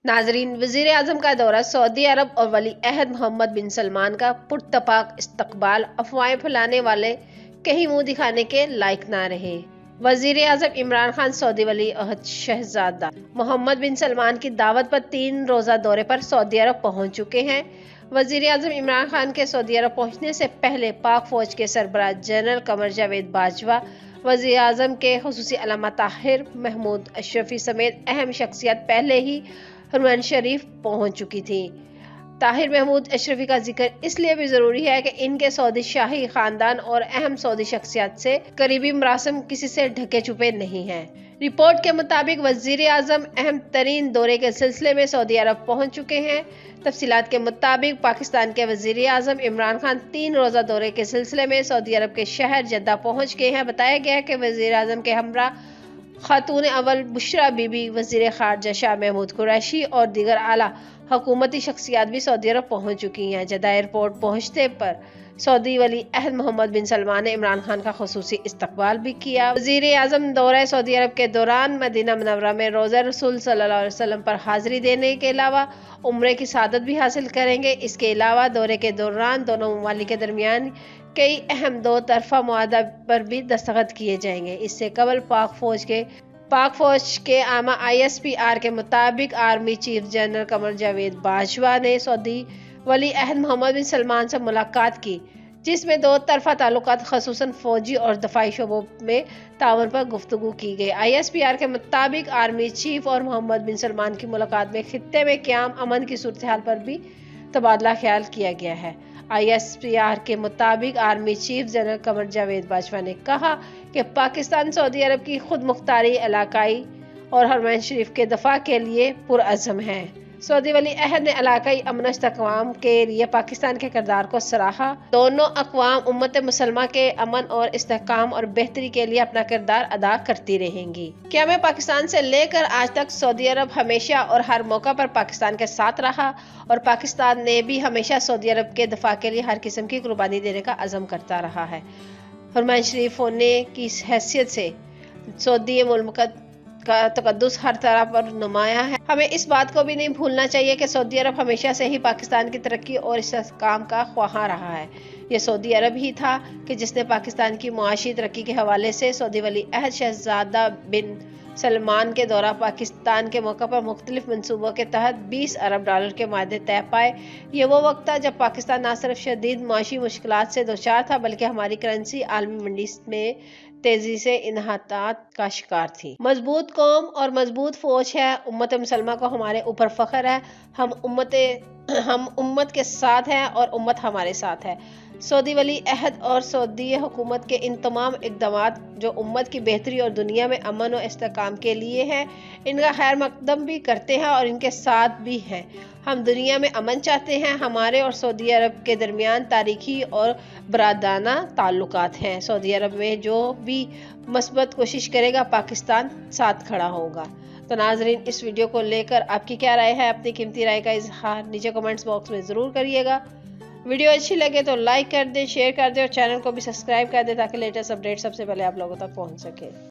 नाजरीन, वजीर आजम का दौरा सऊदी अरब और वली अहद मोहम्मद बिन सलमान का पुरतपाक इस्तकबाल अफवाहें फैलाने वाले कहीं मुंह दिखाने के लायक ना रहे। वजीर आजम इमरान खान सऊदी वली अहद शहजादा मोहम्मद बिन सलमान की दावत पर 3 रोजा दौरे पर सऊदी अरब पहुंच चुके हैं। वजीर आजम इमरान खान के सऊदी अरब पहुंचने से पहले पाक फौज के सरबराह जनरल कमर जावेद बाजवा, वजीर आजम के खुसूसी अलामा ताहिर महमूद अशरफी समेत अहम शख्सियत पहले ही हरमैन शरीफ पहुंच चुकी थी। ताहिर महमूद अशरफी का जिक्र इसलिए भी जरूरी है कि इनके सऊदी शाही खानदान और अहम सऊदी शख्सियत से करीबी मरासम किसी से ढके छुपे नहीं हैं। रिपोर्ट के मुताबिक वजीर आजम अहम तरीन दौरे के सिलसिले में सऊदी अरब पहुंच चुके हैं। तफसीलात के मुताबिक पाकिस्तान के वजीर आजम इमरान खान 3 रोजा दौरे के सिलसिले में सऊदी अरब के शहर जद्दा पहुंच गए हैं। बताया गया है कि वजीर आजम के हमरा खातून अव्वल बुशरा बीबी, वजीर खारजा शाह महमूद कुरैशी और दीगर आला हुकूमती शख्सियात भी सऊदी अरब पहुंच चुकी हैं। जद्दा एयरपोर्ट पहुंचते पर सऊदी वली अहद मोहम्मद बिन सलमान ने इमरान खान का खुसूसी इस्तकबाल भी किया। वजीर आजम दौरे सऊदी अरब के दौरान मदीना मुनव्वरा में रोज़ा रसूल सल्लल्लाहु अलैहि वसल्लम पर हाजिरी देने के अलावा उम्रे की सआदत भी हासिल करेंगे। इसके अलावा दौरे के दौरान दोनों ममालिक के दरमियान कई अहम 2 तरफा मुआहदा पर भी दस्तखत किए जाएंगे। इससे कबल पाक फौज के आमा ISPR के मुताबिक army chief general Qamar Javed Bajwa ने सऊदी वली अहद मोहम्मद बिन सलमान से मुलाकात की, जिसमें 2 तरफा ताल्लुकात खसूसन फौजी और दफाई शोबों में ताउन पर गुफ्तगू की गई। ISPR के मुताबिक आर्मी चीफ और मोहम्मद बिन सलमान की मुलाकात में खित्ते में क़याम अमन की सूरत हाल पर भी तबादला ख्याल किया गया है। ISPR के मुताबिक army chief general Qamar Javed Bajwa ने कहा कि पाकिस्तान सऊदी अरब की खुद मुख्तारी, इलाकाई और हरमैन शरीफ के दफा के लिए पुरअज़्म है। सऊदी वली अहद ने इलाकाई अमन इस्तेहकाम के लिए पाकिस्तान के किरदार को सराहा। दोनों अक़वाम उम्मत मुसलमा के अमन और इस्तेहकाम और बेहतरी के लिए अपना किरदार अदा करती रहेंगी। क्या मैं पाकिस्तान से लेकर आज तक सऊदी अरब हमेशा और हर मौका पर पाकिस्तान के साथ रहा और पाकिस्तान ने भी हमेशा सऊदी अरब के दफा के लिए हर किस्म की कुर्बानी देने का अज़म करता रहा है। हरमैन शरीफ होने की हैसियत से सऊदी मुल्क का तकद्दुस हर तरह पर नुमाया है। हमें इस बात को भी नहीं भूलना चाहिए कि सऊदी अरब हमेशा से ही पाकिस्तान की तरक्की और इस्तेहकाम का ख्वाहां रहा है। ये सऊदी अरब ही था कि जिसने पाकिस्तान की मुआशी तरक्की के हवाले से सऊदी वली अहद शहजादा बिन सलमान के दौरा पाकिस्तान के मौका पर मुख्तलिफ मनसूबों के तहत $20 अरब के मादे तय पाए। ये वो वक्त था जब पाकिस्तान न सिर्फ शदीद मुआशी मुश्किलात से दोचार था, बल्कि हमारी करेंसी आलमी मंडी में तेजी से इन्हातात का शिकार थी। मजबूत कौम और मजबूत फौज है। उम्मत मुसलमा को हमारे ऊपर फख्र है। हम उम्मत के साथ हैं और उम्मत हमारे साथ है। सऊदी वली अहद और सऊदी हुकूमत के इन तमाम इक़दामात जो उम्मत की बेहतरी और दुनिया में अमन और इस्तेहकाम के लिए हैं, इनका खैर मकदम भी करते हैं और इनके साथ भी हैं। हम दुनिया में अमन चाहते हैं। हमारे और सऊदी अरब के दरमियान तारीखी और बरादराना ताल्लुकात हैं। सऊदी अरब में जो भी मस्बत कोशिश करेगा, पाकिस्तान साथ खड़ा होगा। तो नाजरीन, इस वीडियो को लेकर आपकी क्या राय है? अपनी कीमती राय का इजहार नीचे कमेंट्स बॉक्स में ज़रूर करिएगा। वीडियो अच्छी लगे तो लाइक कर दें, शेयर कर दें और चैनल को भी सब्सक्राइब कर दें ताकि लेटेस्ट अपडेट सबसे पहले आप लोगों तक पहुंच सके।